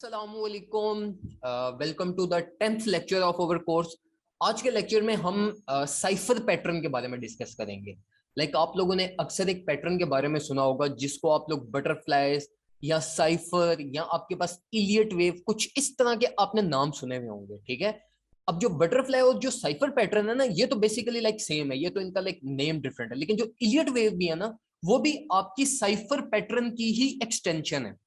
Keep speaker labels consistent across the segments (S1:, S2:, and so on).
S1: अस्सलामुअलैकुम, welcome to the 10th lecture of our course. आज के लेक्चर में हम साइफर पैटर्न के बारे में डिस्कस करेंगे। आप लोगों ने अक्सर एक पैटर्न के बारे में सुना होगा जिसको आप लोग बटरफ्लाइज या साइफर या आपके पास इलियट वेव, कुछ इस तरह के आपने नाम सुने हुए होंगे। ठीक है, अब जो बटरफ्लाई और जो साइफर पैटर्न है ना, ये तो बेसिकली सेम है, ये तो इनका नेम डिफरेंट है। लेकिन जो इलियट वेव भी है ना, वो भी आपकी साइफर पैटर्न की ही एक्सटेंशन है।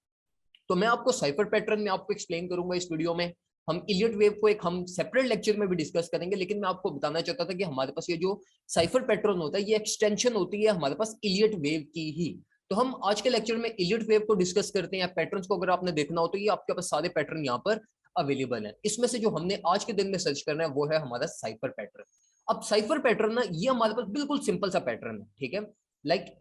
S1: तो मैं आपको साइफर पैटर्न में आपको एक्सप्लेन करूंगा इस वीडियो में। हम इलियट वेव को एक हम सेपरेट लेक्चर में भी डिस्कस करेंगे, लेकिन मैं आपको बताना चाहता था कि हमारे पास ये जो साइफर पैटर्न होता है, ये एक्सटेंशन होती है हमारे पास इलियट वेव की ही। तो हम आज के लेक्चर में इलियट वेव को डिस्कस करते हैं। पैटर्न्स को अगर आपने देखना हो तो ये आपके पास सारे पैटर्न यहाँ पर अवेलेबल है। इसमें से जो हमने आज के दिन में सर्च करना है वो है हमारा साइफर पैटर्न। अब साइफर पैटर्न ना, ये हमारे पास बिल्कुल सिंपल सा पैटर्न है। ठीक है,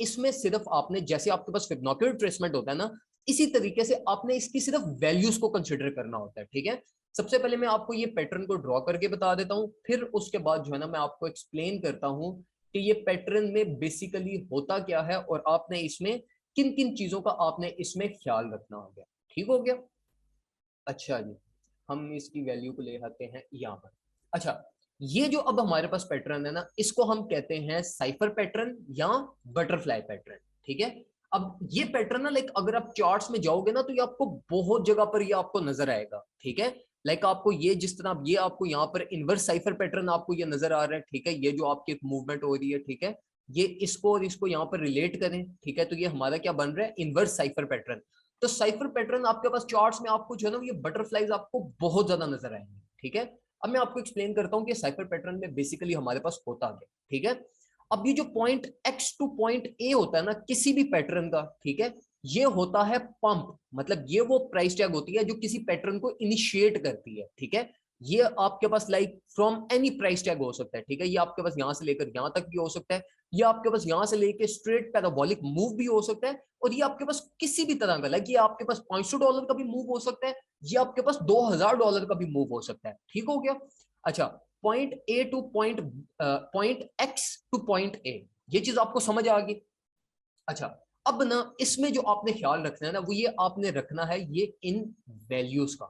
S1: इसमें सिर्फ आपने, जैसे आपके पास फिबोनाची रिट्रेसमेंट होता है ना, इसी तरीके से आपने इसकी सिर्फ वैल्यूज को कंसीडर करना होता है। ठीक है, सबसे पहले मैं आपको ये पैटर्न को ड्रॉ करके बता देता हूं, फिर उसके बाद जो है ना मैं आपको एक्सप्लेन करता हूं कि ये पैटर्न में बेसिकली होता क्या है और आपने इसमें किन किन चीजों का आपने इसमें ख्याल रखना होगा। ठीक हो गया? अच्छा जी, हम इसकी वैल्यू को ले आते हैं यहाँ पर। अच्छा, ये जो अब हमारे पास पैटर्न है ना, इसको हम कहते हैं साइफर पैटर्न या बटरफ्लाई पैटर्न। ठीक है, अब ये पैटर्न ना, अगर आप चार्ट्स में जाओगे ना तो ये आपको बहुत जगह पर ये आपको नजर आएगा। ठीक है, आपको ये जिस तरह ये आपको यहाँ पर इनवर्स साइफर पैटर्न आपको ये नजर आ रहा है। ठीक है, ये जो आपकी एक मूवमेंट हो रही है, ठीक है, ये इसको और इसको यहाँ पर रिलेट करें। ठीक है, तो ये हमारा क्या बन रहा है, इनवर्स साइफर पैटर्न। तो साइफर पैटर्न आपके पास चार्ट्स में आपको जो है ना, ये बटरफ्लाइज आपको बहुत ज्यादा नजर आएंगे। ठीक है, अब मैं आपको एक्सप्लेन करता हूँ कि साइफर पैटर्न में बेसिकली हमारे पास होता क्या। ठीक है, अब ये जो point X to point A होता है ना किसी भी पैटर्न का, ठीक है, ये होता है पंप। मतलब ये वो प्राइस टैग होती है जो किसी पैटर्न को इनिशिएट करती है। ठीक है, ये आपके पास फ्रॉम एनी प्राइस टैग हो सकता है। ठीक है, ये आपके पास यहां से लेकर यहां तक भी हो सकता है, ये आपके पास यहां से लेकर स्ट्रेट पैराबोलिक मूव भी हो सकता है, और ये आपके पास किसी भी तरह का, ये आपके पास $500 का भी मूव हो सकता है, ये आपके पास $2000 का भी मूव हो सकता है। ठीक हो गया? अच्छा, point A to point X to point A, ये चीज आपको समझ आ गई। अच्छा, अब ना इसमें जो आपने ख्याल रखना है ना, वो ये आपने रखना है ये इन वैल्यूज का।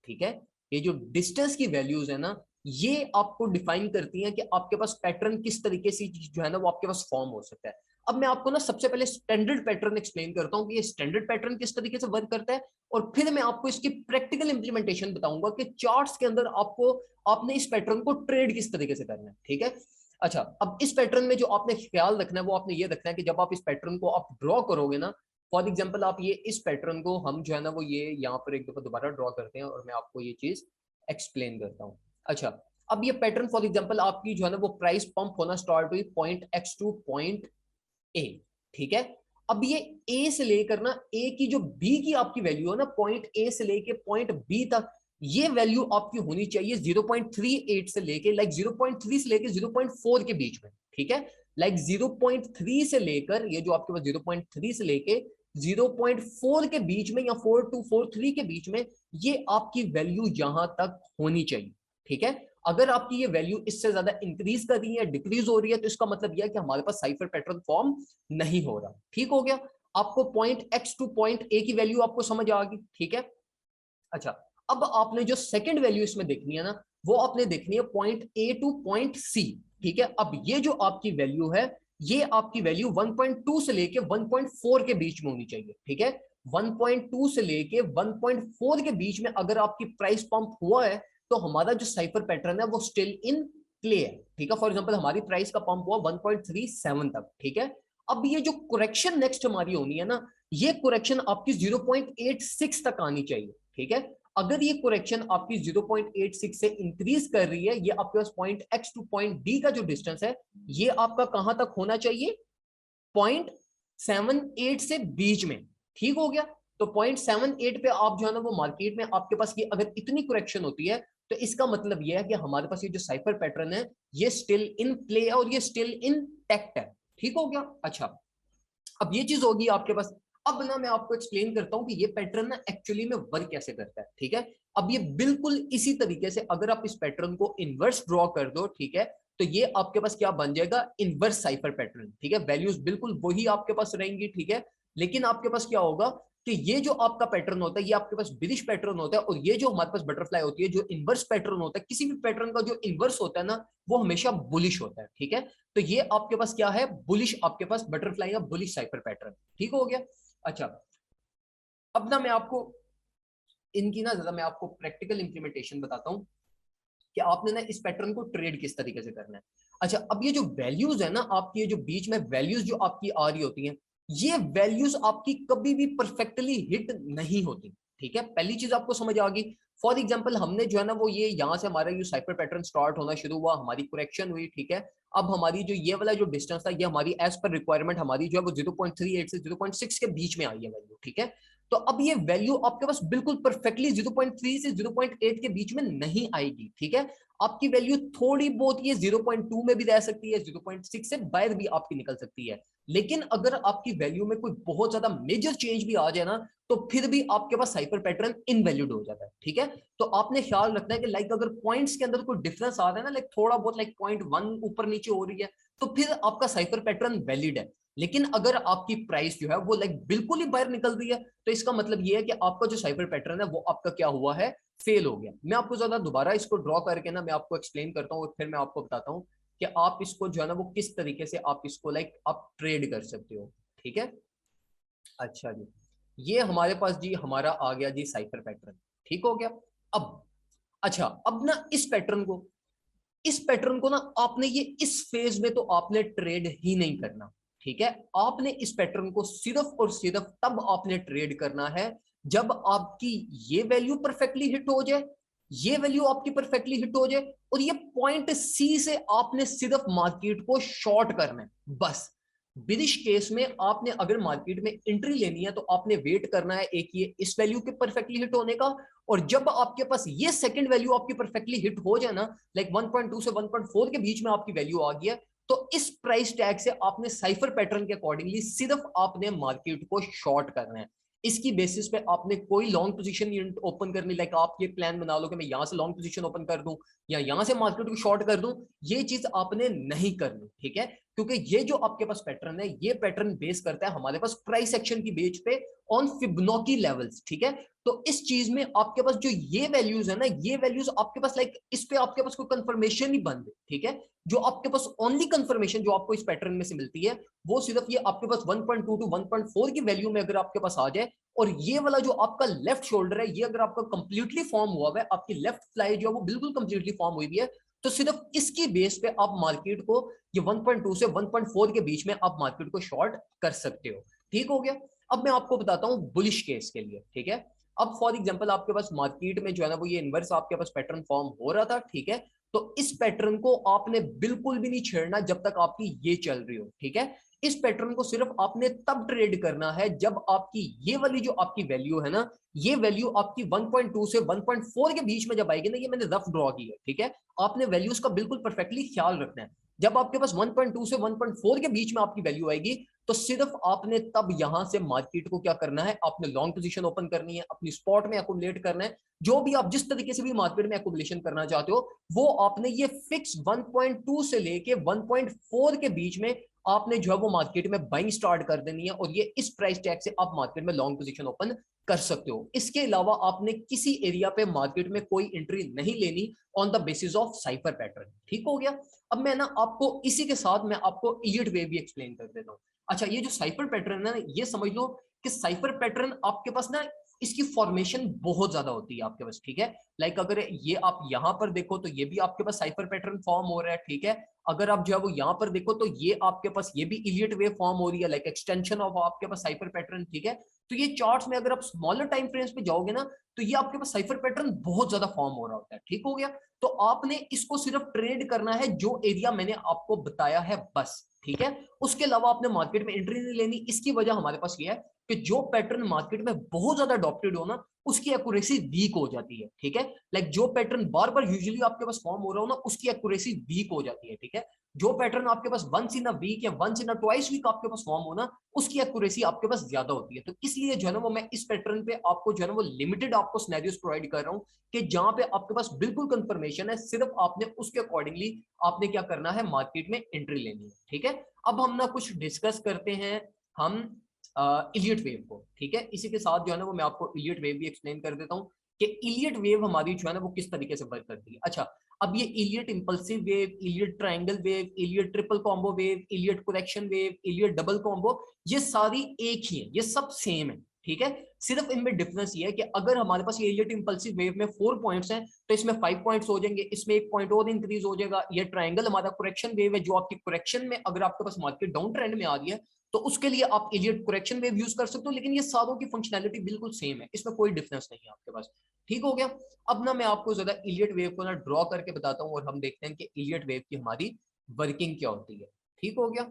S1: ठीक है, ये जो डिस्टेंस की वैल्यूज है ना, ये आपको डिफाइन करती हैं कि आपके पास पैटर्न किस तरीके से जो है ना वो आपके पास फॉर्म हो सकता है। अब मैं आपको ना सबसे पहले स्टैंडर्ड पैटर्न एक्सप्लेन करता हूं कि ये स्टैंडर्ड पैटर्न किस तरीके से वर्क करता है, और फिर मैं आपको इसकी प्रैक्टिकल इंप्लीमेंटेशन बताऊंगा कि चार्ट्स के अंदर आपने इस पैटर्न को ट्रेड किस तरीके से करना है। ठीक है, अच्छा, अब इस पैटर्न में जो आपने ख्याल रखना है वो आपने ये रखना है कि जब आप इस पैटर्न को आप ड्रॉ करोगे ना, फॉर एग्जाम्पल आप ये इस पैटर्न को हम जो है ना वो ये यहाँ पर एक दफा दोबारा ड्रॉ करते हैं और मैं आपको ये चीज एक्सप्लेन करता हूँ। अच्छा, अब ये पैटर्न फॉर एग्जाम्पल आपकी जो है ना वो प्राइस पंप होना स्टार्ट हुई point X to point A. ठीक है, अब ये ए से लेकर ना, ए की जो बी की आपकी वैल्यू है ना, पॉइंट ए से लेके पॉइंट बी तक, ये वैल्यू आपकी होनी चाहिए 0.38 से लेके 0.3 से लेके 0.4 के बीच में। ठीक है, 0.3 से लेकर ये जो आपके पास 0.3 से लेके 0.4 के बीच में या 4 to 4.3 के बीच में, ये आपकी वैल्यू यहां तक होनी चाहिए। ठीक है, अगर आपकी ये वैल्यू इससे ज्यादा इंक्रीज कर रही है, डिक्रीज हो रही है, तो इसका मतलब यह है कि हमारे पास साइफर पैटर्न फॉर्म नहीं हो रहा। ठीक हो गया? आपको point X to point A की वैल्यू आपको समझ आ गई। ठीक है, अच्छा, अब आपने जो सेकंड वैल्यू इसमें देखनी है ना, वो आपने देखनी है point A to point C. ठीक है, अब ये जो आपकी वैल्यू है, ये आपकी वैल्यू 1.2 से लेके 1.4 के बीच में होनी चाहिए। ठीक है, 1.2 से लेके 1.4 के बीच में अगर आपकी प्राइस पंप हुआ है, तो हमारा जो साइफर पैटर्न है वो स्टिल इन प्ले है। ठीक है, फॉर एग्जांपल हमारी प्राइस का पंप हुआ 1.37 तक। ठीक है, अब ये जो करेक्शन नेक्स्ट हमारी होनी है ना, ये करेक्शन आपकी 0.86 तक आनी चाहिए। ठीक है, अगर ये करेक्शन आपकी 0.86 से इंक्रीज कर रही है, ये आपके पास point X to point D का जो डिस्टेंस है, ये आपका कहां तक होना चाहिए, 0.78 से बीच में। ठीक हो गया? तो 0.78 पे आप जो है ना वो मार्केट में आपके पास ये अगर इतनी करेक्शन होती है, तो इसका मतलब यह है कि हमारे पास ये जो साइफर पैटर्न है, ये स्टिल इन प्ले है और ये स्टिल इन टेक्ट है। ठीक हो गया? अच्छा, अब ये चीज होगी आपके पास। अब ना मैं आपको एक्सप्लेन करता हूं कि ये पैटर्न ना एक्चुअली में वर्क कैसे करता है। ठीक है, अब ये बिल्कुल इसी तरीके से अगर आप इस पैटर्न को इनवर्स ड्रॉ कर दो, ठीक है, तो ये आपके पास क्या बन जाएगा, इनवर्स साइफर पैटर्न। ठीक है, वैल्यूज बिल्कुल वही आपके पास रहेंगी। ठीक है, लेकिन आपके पास क्या होगा, कि ये जो आपका पैटर्न होता है ये आपके पास बिरिश पैटर्न होता है, और ये जो हमारे पास बटरफ्लाई होती है जो इनवर्स पैटर्न होता है, किसी भी पैटर्न का जो इनवर्स होता है ना वो हमेशा बुलिश होता है। ठीक है, तो ये आपके पास क्या है, बुलिश आपके पास बटरफ्लाई या बुलिश साइफर पैटर्न। ठीक हो गया। अच्छा, अब ना मैं आपको इनकी ना ज्यादा मैं आपको प्रैक्टिकल इंप्लीमेंटेशन बताता हूँ कि आपने ना इस पैटर्न को ट्रेड किस तरीके से करना है। अच्छा, अब ये जो वैल्यूज है ना आपकी, ये जो बीच में वैल्यूज जो आपकी आ रही होती हैं, ये वैल्यूज आपकी कभी भी परफेक्टली हिट नहीं होती। ठीक है, पहली चीज आपको समझ आ गई। फॉर एग्जाम्पल हमने जो है ना वो ये यहाँ से हमारा ये साइपर पैटर्न स्टार्ट होना शुरू हुआ, हमारी करेक्शन हुई। ठीक है, अब हमारी जो ये वाला जो डिस्टेंस था ये हमारी एज पर रिक्वायरमेंट हमारी जो है वो 0.38 से 0.6 के बीच में आई है वैल्यू। ठीक है, तो अब ये वैल्यू आपके पास बिल्कुल परफेक्टली 0.3 से 0.8 के बीच में नहीं आएगी। ठीक है, आपकी वैल्यू थोड़ी बहुत ये 0.2 में भी रह सकती है, 0.6 से बाहर भी आपकी निकल सकती है। लेकिन अगर आपकी वैल्यू में कोई बहुत ज्यादा मेजर चेंज भी आ जाए ना तो फिर भी आपके पास साइफर पैटर्न इनवैलिड हो जाता है। ठीक है, तो आपने ख्याल रखना है कि लाइक अगर पॉइंट्स के अंदर कोई डिफरेंस आ रहा है ना, लाइक थोड़ा बहुत लाइक 0.1 ऊपर नीचे हो रही है, तो फिर आपका साइफर पैटर्न वैलिड है। लेकिन अगर आपकी प्राइस जो है वो लाइक बिल्कुल ही बाहर निकल रही है, तो इसका मतलब ये है कि आपका जो साइफर पैटर्न है वो आपका क्या हुआ है, फेल हो गया। मैं आपको ज्यादा दोबारा इसको ड्रॉ करके ना मैं आपको एक्सप्लेन करता हूँ और फिर मैं आपको बताता हूँ कि आप इसको जो है ना वो किस तरीके से आप इसको लाइक आप ट्रेड कर सकते हो। ठीक है, अच्छा जी, ये हमारे पास जी हमारा आ गया जी साइफर पैटर्न। ठीक हो गया। अब अच्छा, अब ना इस पैटर्न को ना आपने ये इस फेज में तो आपने ट्रेड ही नहीं करना। ठीक है, आपने इस पैटर्न को सिर्फ और सिर्फ तब आपने ट्रेड करना है जब आपकी ये वैल्यू परफेक्टली हिट हो जाए, ये वैल्यू आपकी परफेक्टली हिट हो जाए, और ये पॉइंट सी से आपने सिर्फ मार्केट को शॉर्ट करना है बस। बिरिश केस में आपने अगर मार्केट में एंट्री लेनी है तो आपने वेट करना है एक ये इस वैल्यू के परफेक्टली हिट होने का, और जब आपके पास ये सेकंड वैल्यू आपकी परफेक्टली हिट हो जाए ना, लाइक 1.2 से 1.4 के बीच में आपकी वैल्यू आ गई है, तो इस प्राइस टैग से आपने साइफर पैटर्न के अकॉर्डिंगली सिर्फ आपने मार्केट को शॉर्ट करना है। इसकी बेसिस पे आपने कोई लॉन्ग पोजीशन ओपन करनी, लाइक आप ये प्लान बना लो कि मैं यहां से लॉन्ग पोजीशन ओपन कर दूं या यहां से मार्केट को शॉर्ट कर दूं, ये चीज आपने नहीं करनी। ठीक है, क्योंकि ये जो आपके पास पैटर्न है ये पैटर्न बेस करता है हमारे पास प्राइस एक्शन की बेस पे ऑन फिबोनाची लेवल्स। ठीक है, तो इस चीज में आपके पास जो ये वैल्यूज है ना, ये वैल्यूज आपके पास लाइक इस पे आपके पास कोई कंफर्मेशन ही बंद है। ठीक है, जो आपके पास ओनली कंफर्मेशन जो आपको इस पैटर्न में से मिलती है वो सिर्फ ये आपके पास 1.2 टू 1.4 की वैल्यू में अगर आपके पास आ जाए, और ये वाला जो आपका लेफ्ट शोल्डर है ये अगर आपका कंप्लीटली फॉर्म हुआ है, आपकी लेफ्ट फ्लाई जो है वो बिल्कुल कंप्लीटली फॉर्म हुई है, तो सिर्फ इसकी बेस पे आप मार्केट को ये 1.2 से 1.4 के बीच में आप मार्केट को शॉर्ट कर सकते हो। ठीक हो गया। अब मैं आपको बताता हूं बुलिश केस के लिए। ठीक है, अब फॉर एग्जांपल आपके पास मार्केट में जो है ना वो ये इनवर्स आपके पास पैटर्न फॉर्म हो रहा था। ठीक है, तो इस पैटर्न को आपने बिल्कुल भी नहीं छेड़ना जब तक आपकी ये चल रही हो। ठीक है, इस पैटर्न को सिर्फ आपने तब ट्रेड करना है जब आपकी ये वाली जो आपकी वैल्यू है ना, ये वैल्यू आपकी 1.2 से 1.4 के बीच में जब आएगी ना, ये मैंने रफ ड्रॉ की है। ठीक है, आपने वैल्यूज का बिल्कुल परफेक्टली ख्याल रखना है। जब आपके पास 1.2 से 1.4 के बीच में आपकी वैल्यू आएगी तो सिर्फ आपने तब यहां से मार्केट को क्या करना है, आपने लॉन्ग पोजीशन ओपन करनी है, अपनी स्पॉट में अकुमुलेट करना है। जो भी आप जिस तरीके से भी मार्केट में अकुमुलेशन करना चाहते हो वो आपने ये फिक्स 1.2 से लेके 1.4 के बीच में आपने जो है वो मार्केट में बाइंग स्टार्ट कर देनी है, और ये इस प्राइस टैग से आप मार्केट में लॉन्ग पोजीशन ओपन कर सकते हो। इसके अलावा आपने किसी एरिया पे मार्केट में कोई एंट्री नहीं लेनी on the basis of cipher pattern. ठीक हो गया। अब मैं ना आपको इसी के साथ मैं आपको इलियट वेव भी एक्सप्लेन कर देता हूँ। अच्छा, ये जो साइफर पैटर्न है ना, ये समझ लो कि साइफर पैटर्न आपके पास ना इसकी फॉर्मेशन बहुत ज्यादा होती है आपके पास। ठीक है, लाइक अगर ये आप यहां पर देखो तो ये भी आपके पास साइफर पैटर्न फॉर्म हो रहा है। ठीक है, अगर आप जो है वो यहां पर देखो तो ये आपके पास ये भी इलियट वेव फॉर्म हो रही है, लाइक एक्सटेंशन ऑफ आपके पास साइफर पैटर्न। ठीक है, तो ये चार्ट्स में अगर आप स्मॉलर टाइम फ्रेम्स पे जाओगे ना तो ये आपके पास साइफर पैटर्न बहुत ज्यादा फॉर्म हो रहा होता है। ठीक हो गया। तो आपने इसको सिर्फ ट्रेड करना है जो एरिया मैंने आपको बताया है बस। ठीक है, उसके अलावा आपने मार्केट में एंट्री नहीं लेनी। इसकी वजह हमारे पास ये है कि जो पैटर्न मार्केट में बहुत ज्यादा अडॉप्टेड हो ना उसकी एक्यूरेसी वीक हो जाती है। ठीक है, लाइक जो पैटर्न बार बार यूजुअली आपके पास फॉर्म हो रहा हो ना उसकी एक्यूरेसी वीक हो जाती है। ठीक है, जो पैटर्न आपके पास वंस इन अ वीक या once in a twice week आपके पास फॉर्म हो ना उसकी एक्यूरेसी आपके पास ज्यादा होती है। तो इसलिए जो है ना वो मैं इस पैटर्न पे आपको जो है ना वो लिमिटेड आपको सिनेरियोस प्रोवाइड कर रहा हूँ कि जहां पे आपके पास बिल्कुल कंफर्मेशन है, सिर्फ आपने उसके अकॉर्डिंगली आपने क्या करना है, मार्केट में एंट्री लेनी है। ठीक है, अब हम ना कुछ डिस्कस करते हैं हम इलियट वेव को। ठीक है, इसी के साथ जो है ना वो मैं आपको इलियट वेव भी एक्सप्लेन कर देता हूँ कि इलियट वेव हमारी जो है ना वो किस तरीके से वर्क करती है। अच्छा, अब ये Elliott impulsive wave, Elliott triangle wave, Elliott triple combo wave, Elliott correction wave, Elliott double combo, ये सारी एक ही है, ये सब सेम है। ठीक है, सिर्फ इनमें डिफरेंस ये है कि अगर हमारे पास ये इलियट इंपल्सिव वेव में 4 पॉइंट्स हैं तो इसमें 5 पॉइंट्स हो जाएंगे, इसमें 1 पॉइंट और इंक्रीज हो जाएगा। ये ट्रायंगल हमारा करेक्शन वेव है, जो आपकी करेक्शन में अगर आपके पास मार्केट डाउन ट्रेंड में आ रही है तो उसके लिए आप इलियट करेक्शन वेव यूज कर सकते हो, लेकिन ये सारों की फंक्शनैलिटी बिल्कुल सेम है, इसमें कोई डिफरेंस नहीं है आपके पास। ठीक हो गया। अब ना मैं आपको ज्यादा इलियट वेव को ना ड्रॉ करके बताता हूँ और हम देखते हैं कि इलियट वेव की हमारी वर्किंग क्या होती है। ठीक हो गया।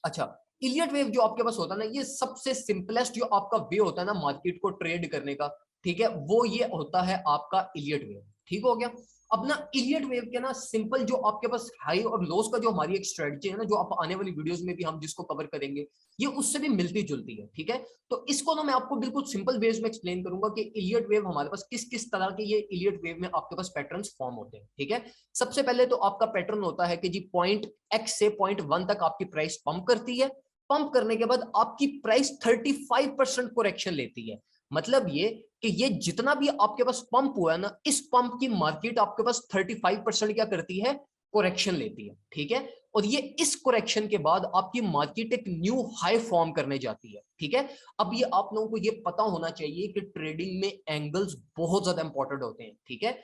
S1: अच्छा, इलियट वेव जो आपके पास होता है ना, ये सबसे सिंपलेस्ट जो आपका वे होता है ना मार्केट को ट्रेड करने का, ठीक है, वो ये होता है आपका इलियट वेव। ठीक हो गया। अब ना इलियट वेव के ना सिंपल जो आपके पास हाई और लोस का जो हमारी एक स्ट्रेटजी है ना, जो आप आने वाली वीडियोस में भी हम जिसको कवर करेंगे, ये उससे भी मिलती जुलती है। ठीक है, तो इसको ना मैं आपको बिल्कुल सिंपल वेज में एक्सप्लेन करूंगा कि इलियट वेव हमारे पास किस किस तरह के ये इलियट वेव में आपके पास पैटर्न्स फॉर्म होते हैं। ठीक है, सबसे पहले तो आपका पैटर्न होता है कि जी पॉइंट एक्स से पॉइंट 1 तक आपकी प्राइस पंप करती है, पंप करने के बाद आपकी प्राइस 35% करेक्शन लेती है। मतलब ये कि ये जितना भी आपके पास पंप हुआ है ना, इस पंप की मार्केट आपके पास 35% क्या करती है, करेक्शन लेती है। ठीक है, और ये इस करेक्शन के बाद आपकी मार्केट एक न्यू हाई फॉर्म करने जाती है। ठीक है, अब ये आप लोगों को ये पता होना चाहिए कि ट्रेडिंग में एंगल्स बहुत ज्यादा इंपॉर्टेंट होते हैं। ठीक है,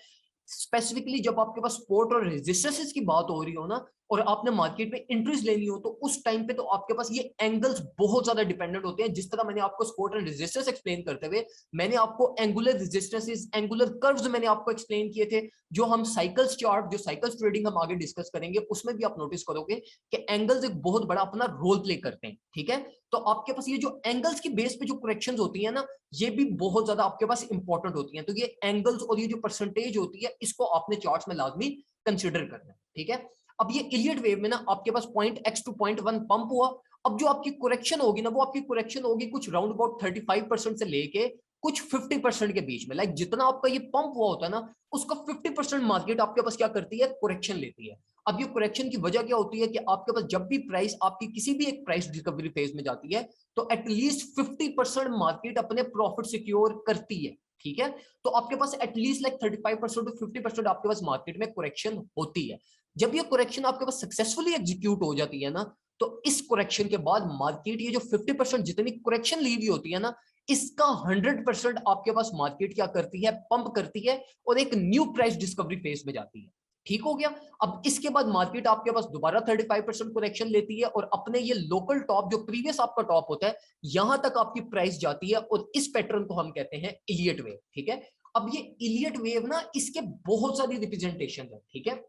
S1: स्पेसिफिकली जब आपके पास सपोर्ट और रेजिस्टेंस की बात हो रही हो ना, और आपने मार्केट में एंट्रीज लेनी हो, तो उस टाइम पे तो आपके पास ये एंगल्स बहुत ज्यादा डिपेंडेंट होते हैं। जिस तरह मैंने आपको सपोर्ट एंड रेजिस्टेंस एक्सप्लेन करते हुए मैंने आपको एंगुलर रेजिस्टेंसेस, एंगुलर कर्व्स मैंने आपको एक्सप्लेन किए थे, जो हम साइकिल्स चार्ट, जो साइकिल्स ट्रेडिंग हम आगे डिस्कस करेंगे, उसमें भी आप नोटिस करोगे कि एंगल्स एक बहुत बड़ा अपना रोल प्ले करते हैं। ठीक है, तो आपके पास ये जो एंगल्स की बेस पे जो करेक्शंस होती है ना, ये भी बहुत ज्यादा आपके पास इंपॉर्टेंट होती हैं। तो ये एंगल्स और ये जो परसेंटेज होती है, इसको आपने चार्ट्स में लाजमी कंसिडर करना है। ठीक है, अब ये इलियट वेव में ना आपके पास point X to point 1 pump हुआ। अब जो आपकी करेक्शन होगी ना, वो आपकी करेक्शन होगी कुछ राउंड अबाउट 35% से लेके कुछ 50% के बीच में। लाइक जितना आपका ये पंप हुआ होता है ना, उसका 50% मार्केट आपके पास क्या करती है, करेक्शन लेती है। अब ये करेक्शन की वजह क्या होती है कि आपके पास जब भी प्राइस आपकी किसी भी एक प्राइस रिकवरी फेज में जाती है, तो एटलीस्ट 50% मार्केट अपने प्रॉफिट सिक्योर करती है। ठीक है, तो आपके पास एटलीस्ट लाइक 35% टू 50% आपके पास मार्केट में करेक्शन होती है। जब ये करेक्शन आपके पास सक्सेसफुली एग्जीक्यूट हो जाती है ना, तो इस करेक्शन के बाद मार्केट ये जो 50% जितनी करेक्शन ली हुई होती है ना, इसका 100% आपके पास मार्केट क्या करती है, पंप करती है और एक न्यू प्राइस डिस्कवरी फेज में जाती है। ठीक हो गया। अब इसके बाद मार्केट आपके पास दोबारा 35% करेक्शन लेती है और अपने ये लोकल टॉप, जो प्रीवियस आपका टॉप होता है, यहां तक आपकी प्राइस जाती है और इस पैटर्न को हम कहते हैं इलियट वेव। ठीक है, अब ये इलियट वेव ना, इसके बहुत सारी रिप्रेजेंटेशन है। ठीक है,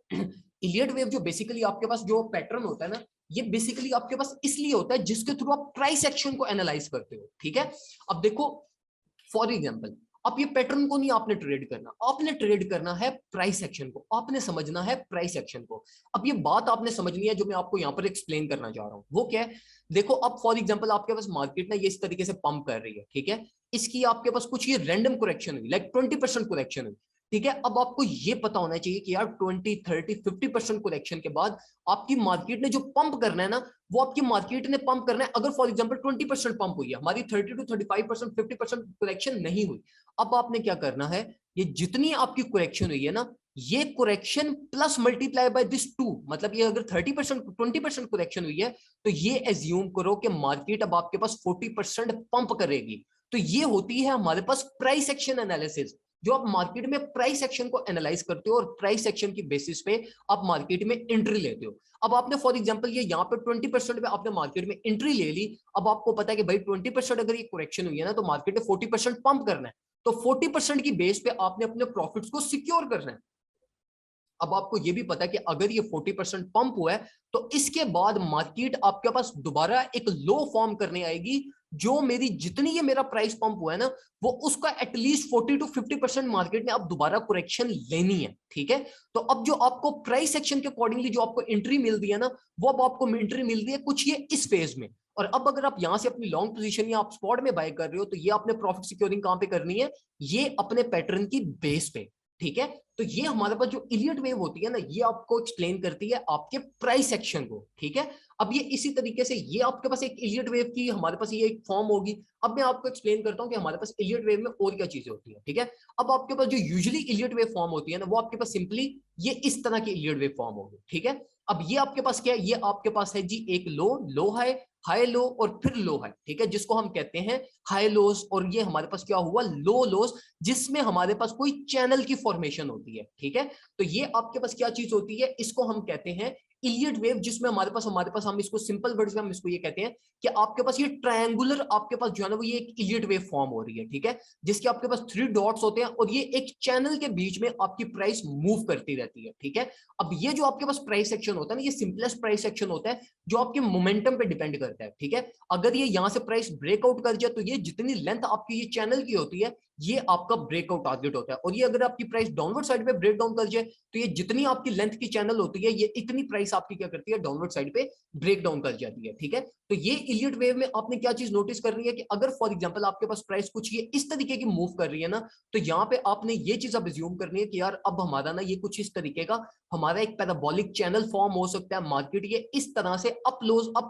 S1: इलियट वेव जो बेसिकली आपके पास जो पैटर्न होता है ना, ये बेसिकली आपके पास इसलिए होता है जिसके थ्रू आप प्राइस एक्शन को एनालाइज करते हो। ठीक है, अब देखो फॉर एग्जांपल, अब ये पैटर्न को नहीं आपने ट्रेड करना, आपने ट्रेड करना है प्राइस एक्शन को, आपने समझना है प्राइस एक्शन को। अब ये बात आपने समझनी है जो मैं आपको यहाँ पर एक्सप्लेन करना चाह रहा हूँ, वो क्या है। देखो, अब फॉर एग्जांपल आपके पास मार्केट ना ये इस तरीके से पंप कर रही है। ठीक है, इसकी आपके पास कुछ ये रैंडम करेक्शन हुई, लाइक 20% करेक्शन हुई। ठीक है, अब आपको ये पता होना चाहिए कि यार 20, 30, 50% करेक्शन के बाद आपकी मार्केट ने जो पंप करना है ना, वो आपकी मार्केट ने पंप करना है। अगर फॉर एग्जांपल 20% पंप हुई है, हमारी 30 टू 35%, 50% करेक्शन नहीं हुई। अब आपने क्या करना है, ये जितनी आपकी करेक्शन हुई है ना, ये correction plus multiply by this 2, मतलब ये अगर 30%, 20% करेक्शन हुई है, तो ये एज्यूम करो कि मार्केट अब आपके पास 40% पंप करेगी। तो ये होती है हमारे पास प्राइस एक्शन एनालिसिस, जो आप मार्केट में प्राइस एक्शन को एनालाइज करते हो और प्राइस एक्शन की बेसिस पे आप मार्केट में एंट्री लेते हो। अब आपने फॉर एग्जांपल ये यहाँ पे 20% पे आपने मार्केट में एंट्री ले ली। अब आपको पता है कि भाई 20% अगर ये करेक्शन हुई है ना, तो मार्केट ने 40% पंप करना है, तो 40% की बेस पे आपने अपने प्रॉफिट्स को सिक्योर करना है। अब आपको ये भी पता है कि अगर ये 40% पंप हुआ है, तो इसके बाद मार्केट आपके पास दोबारा एक लो फॉर्म करने आएगी, जो मेरी जितनी ये मेरा प्राइस पंप हुआ है ना, वो उसका एटलीस्ट 40 टू 50% मार्केट ने अब दोबारा करेक्शन लेनी है। ठीक है, तो अब जो आपको प्राइस एक्शन के अकॉर्डिंगली जो आपको एंट्री मिल रही है ना, वो अब आपको एंट्री मिल रही है कुछ ये इस फेज में। और अब अगर आप यहां से अपनी लॉन्ग पोजीशन या आप स्पॉट में बाय कर रहे हो, तो ये आपने प्रॉफिट सिक्योरिंग कहां पे करनी है, ये अपने पैटर्न की बेस पे। ठीक है। तो ये हमारे पास जो इलियट वेव होती है ना, ये आपको एक्सप्लेन करती है आपके प्राइस एक्शन को, ठीक है। अब ये इसी तरीके से ये आपके पास एक इलियट वेव की हमारे पास ये एक फॉर्म होगी। अब मैं आपको एक्सप्लेन करता हूं कि हमारे पास इलियट वेव में और क्या चीजें होती है, ठीक है। अब आपके पास जो यूजुअली इलियट वेव फॉर्म होती है ना, वो आपके पास सिंपली ये इस तरह की इलियट वेव फॉर्म होगी, ठीक है। अब ये आपके पास क्या है, ये आपके पास है जी एक लो, लो हाई, हाई लो और फिर लो हाई, ठीक है, जिसको हम कहते हैं हाई लोस। और ये हमारे पास क्या हुआ, लो लोस, जिसमें हमारे पास कोई चैनल की फॉर्मेशन होती है, ठीक है। तो ये आपके पास क्या चीज होती है, इसको हम कहते हैं इलियट वेव, जिसमें हमारे पास हम इसको सिंपल वर्ड्स में हम इसको ये कहते हैं कि आपके पास ये ट्रायंगुलर आपके पास जो है ना वो ये एक इलियट वेव फॉर्म हो रही है, ठीक है, जिसके आपके पास 3 डॉट्स होते हैं और ये एक चैनल के बीच में आपकी प्राइस मूव करती रहती है, ठीक है। अब ये जो आपके पास प्राइस एक्शन होता है ना, ये सिंपलेस्ट प्राइस एक्शन होता है जो आपके मोमेंटम पे डिपेंड करता है, ठीक है। अगर ये यहां से प्राइस ब्रेकआउट कर जाए तो ये जितनी लेंथ आपकी ये चैनल की होती है, ये आपका ब्रेकआउट टारगेट होता है। और ये अगर आपकी प्राइस डाउनवर्ड साइड पे ब्रेक डाउन कर जाए तो ये जितनी आपकी लेंथ की चैनल होती है, ये इतनी प्राइस आपकी क्या करती है, डाउनवर्ड साइड पे ब्रेक डाउन कर जाती है, ठीक है। तो ये इलियट वेव में आपने क्या चीज नोटिस करनी है कि अगर फॉर एग्जांपल आपके पास प्राइस कुछ ये इस तरीके की मूव कर रही है ना, तो यहाँ पे आपने ये चीज अब अज्यूम करनी है कि यार अब हमारा ना ये कुछ इस तरीके का हमारा एक पैराबोलिक चैनल फॉर्म हो सकता है। मार्केट ये इस तरह से अप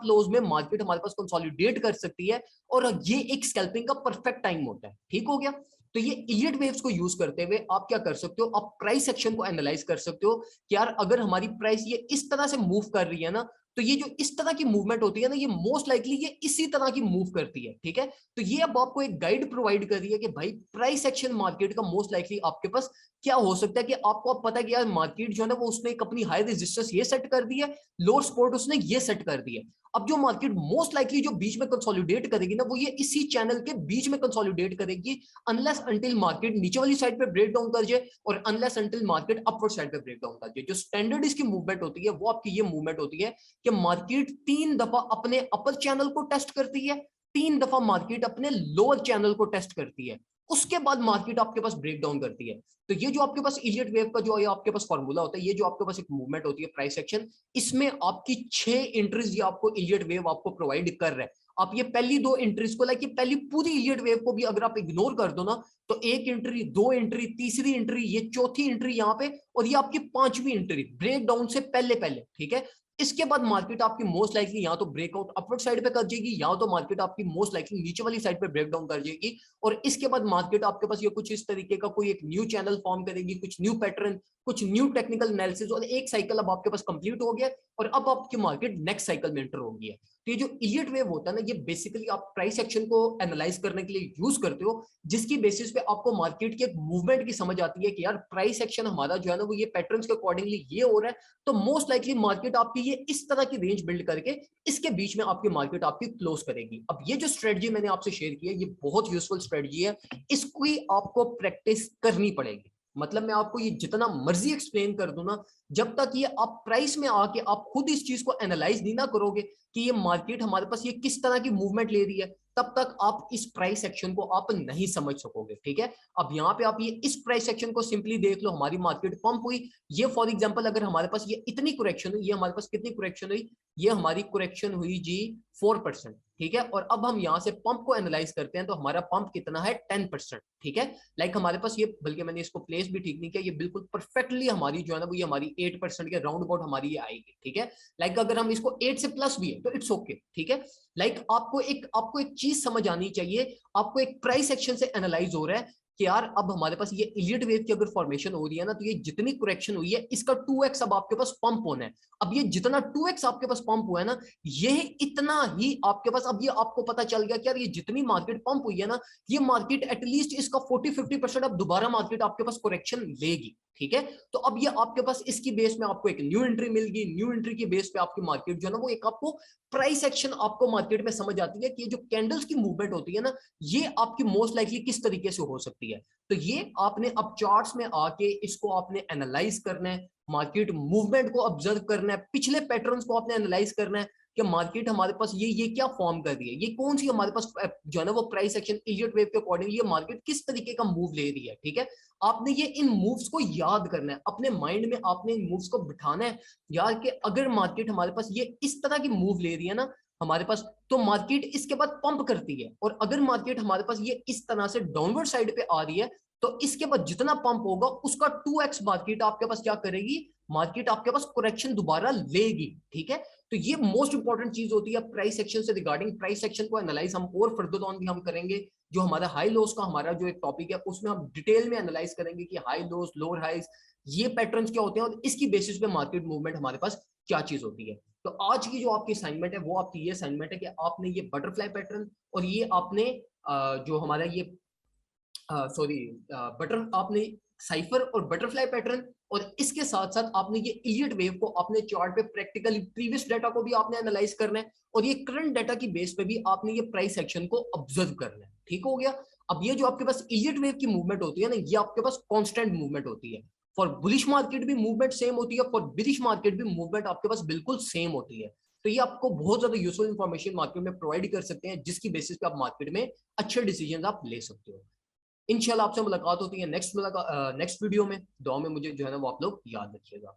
S1: लोज में मार्केट हमारे पास कंसोलिडेट कर सकती है और ये एक स्कैल्पिंग का परफेक्ट टाइम होता है, ठीक हो गया। तो ये इलियट वेव्स को यूज करते हुए आप क्या कर सकते हो, आप प्राइस एक्शन को एनालाइज कर सकते हो कि यार अगर हमारी प्राइस ये इस तरह से मूव कर रही है ना, तो ये जो इस तरह की मूवमेंट होती है ना, ये मोस्ट लाइकली ये इसी तरह की मूव करती है, ठीक है। तो ये अब आपको एक गाइड प्रोवाइड कर रही है कि भाई प्राइस एक्शन मार्केट का मोस्ट लाइकली आपके पास क्या हो सकता है, कि आपको अब पता है कि यार मार्केट जो है ना वो उसने एक अपनी हाई रेजिस्टेंस ये सेट कर दी है, लोअर सपोर्ट उसने ये सेट कर दी है। अब जो मार्केट मोस्ट लाइकली जो बीच में कंसोलिडेट करेगी ना, वो ये इसी चैनल के बीच में कंसोलिडेट करेगी, अनलेस अंटिल मार्केट नीचे वाली साइड पे ब्रेक डाउन कर जाए और unless until market upward side पे ब्रेक डाउन कर जाए। जो स्टैंडर्ड इसकी मूवमेंट होती है वो आपकी ये मूवमेंट होती है कि मार्केट 3 दफा अपने अपर चैनल को टेस्ट करती है, 3 दफा मार्केट अपने लोअर चैनल को टेस्ट करती है, उसके बाद मार्केट आपके पास ब्रेक डाउन करती है। तो ये जो आपके पास इलियट वेव का जो आपके पास फॉर्मूला होता है, ये जो आपके पास एक मूवमेंट होती है प्राइस एक्शन, इसमें आपकी 6 एंट्रीज ये आपको इलियट वेव आपको प्रोवाइड कर रहा है। आप ये पहली 2 एंट्रीज को, लाइक ये पहली पूरी इलियट वेव को भी अगर आप इग्नोर कर दो ना, तो 1 एंट्री, 2 एंट्री, तीसरी एंट्री, ये चौथी एंट्री यहाँ पे, और ये आपकी 5वीं एंट्री ब्रेक डाउन से पहले पहले, ठीक है। इसके बाद मार्केट आपकी मोस्ट लाइकली या तो ब्रेकआउट अपवर्ड साइड पे कर जाएगी, या तो मार्केट आपकी मोस्ट लाइकली नीचे वाली साइड पे ब्रेक डाउन कर जाएगी। और इसके बाद मार्केट आपके पास ये कुछ इस तरीके का कोई एक न्यू चैनल फॉर्म करेगी, कुछ न्यू पैटर्न, कुछ न्यू टेक्निकल एनालिसिस, और एक साइकिल अब आपके पास कंप्लीट हो गया और अब आपकी मार्केट नेक्स्ट साइकिल में एंटर हो गई है। तो ये जो इलियट वेव होता है ना, ये बेसिकली आप प्राइस एक्शन को एनालाइज करने के लिए यूज करते हो, जिसकी बेसिस पे आपको मार्केट की एक मूवमेंट की समझ आती है कि यार प्राइस एक्शन हमारा जो है ना वो ये पैटर्न्स के अकॉर्डिंगली ये हो रहा है, तो मोस्ट लाइकली मार्केट आपकी ये इस तरह की रेंज बिल्ड करके इसके बीच में आपकी मार्केट आपकी क्लोज करेगी। अब ये जो स्ट्रेटजी मैंने आपसे शेयर की है, ये बहुत यूजफुल स्ट्रेटजी है, इसको आपको प्रैक्टिस करनी पड़ेगी। मतलब मैं आपको ये जितना मर्जी एक्सप्लेन कर दूं ना, जब तक ये आप प्राइस में आके आप खुद इस चीज को एनालाइज नहीं ना करोगे कि ये मार्केट हमारे पास ये किस तरह की मूवमेंट ले रही है, तब तक आप इस प्राइस एक्शन को आप नहीं समझ सकोगे, ठीक है। अब यहाँ पे आप ये इस प्राइस एक्शन को सिंपली देख लो, हमारी मार्केट पंप हुई, ये फॉर एग्जांपल अगर हमारे पास ये इतनी करेक्शन हुई, ये हमारे पास कितनी करेक्शन हुई, ये हमारी करेक्शन हुई जी 4%, ठीक है। और अब हम यहाँ से पंप को एनालाइज करते हैं, तो हमारा पंप कितना है 10%, ठीक है। लाइक हमारे पास ये, बल्कि मैंने इसको प्लेस भी ठीक नहीं किया, ये बिल्कुल परफेक्टली हमारी जो है ना वो ये हमारी 8% के राउंड अबाउट हमारी ये आएगी, ठीक है। लाइक अगर हम इसको 8 से प्लस भी है तो इट्स ओके, ठीक है। लाइक आपको एक चीज समझ आनी चाहिए, आपको एक प्राइस एक्शन से एनालाइज हो रहा है कि यार अब हमारे पास ये इलियट वेव की अगर फॉर्मेशन हो रही है ना, तो ये जितनी करेक्शन हुई है इसका 2x अब आपके पास पंप होना है। अब ये जितना 2x आपके पास पंप हुआ है ना, ये इतना ही आपके पास, अब ये आपको पता चल गया कि यार ये जितनी मार्केट पंप हुई है ना, ये मार्केट एटलीस्ट इसका 40-50% अब दोबारा मार्केट आपके पास करेक्शन लेगी, ठीक है। तो अब ये आपके पास इसकी बेस में आपको एक न्यू एंट्री मिल गई, न्यू एंट्री की बेस पे आपकी मार्केट जो है ना वो एक आपको प्राइस एक्शन आपको मार्केट में समझ आती है कि ये जो कैंडल्स की मूवमेंट होती है ना, ये आपकी मोस्ट लाइकली किस तरीके से हो सकती है। तो ये आपने अब चार्ट्स में आके इसको आपने एनालाइज करना है, मार्केट मूवमेंट को ऑब्जर्व करना है, पिछले पैटर्न्स को आपने एनालाइज करना है कि मार्केट हमारे पास ये क्या फॉर्म कर रही है, ये कौन सी हमारे पास जो है ना वो प्राइस एक्शन इलियट वेव के अकॉर्डिंग ये मार्केट किस तरीके का मूव ले रही है, ठीक है। आपने ये इन मूव्स को याद करना है, अपने माइंड में आपने इन मूव्स को बिठाना है यार, कि अगर मार्केट हमारे पास ये इस तरह की मूव ले रही है ना हमारे पास, तो मार्केट इसके बाद पंप करती है, और अगर मार्केट हमारे पास ये इस तरह से डाउनवर्ड साइड पे आ रही है, तो इसके बाद जितना पंप होगा उसका 2x मार्केट आपके पास क्या करेगी, मार्केट आपके पास करेक्शन दोबारा लेगी। ठीक है, तो ये मोस्ट इंपॉर्टेंट चीज होती है प्राइस एक्शन से रिगार्डिंग। प्राइस एक्शन को एनालाइज हम और फर्दर ऑन भी हम करेंगे, जो हमारा हाई लोस का हमारा जो एक टॉपिक है उसमें हम डिटेल में एनालाइज करेंगे कि हाई लोस लोअर हाइज ये पैटर्न्स क्या होते हैं और इसकी बेसिस पे मार्केट मूवमेंट हमारे पास क्या चीज होती है। तो आज की जो आपकी असाइनमेंट है वो आपकी ये असाइनमेंट है कि आपने ये बटरफ्लाई पैटर्न और ये आपने जो हमारा ये सॉरी बटर आपने साइफर और बटरफ्लाई पैटर्न और इसके साथ साथ आपने ये इलियट वेव को अपने चार्ट पे प्रैक्टिकली प्रीवियस डाटा को भी आपने एनालाइज करना है और ये करंट डाटा की बेस पे भी आपने ये प्राइस एक्शन को ऑब्जर्व करना है। ठीक हो गया। अब ये जो आपके पास इलियट वेव की मूवमेंट होती है ना, ये आपके पास कांस्टेंट मूवमेंट होती है। फॉर बुलिश मार्केट भी मूवमेंट सेम होती है, फॉर बिरिश मार्केट भी मूवमेंट आपके पास बिल्कुल सेम होती है। तो ये आपको बहुत ज्यादा यूजफुल इंफॉर्मेशन मार्केट में प्रोवाइड कर सकते हैं, जिसकी बेसिस पे आप मार्केट में अच्छे डिसीजन आप ले सकते हो। इंशाल्लाह आपसे मुलाकात होती है नेक्स्ट वीडियो में। दुआ में मुझे जो है ना वो आप लोग याद रखिएगा।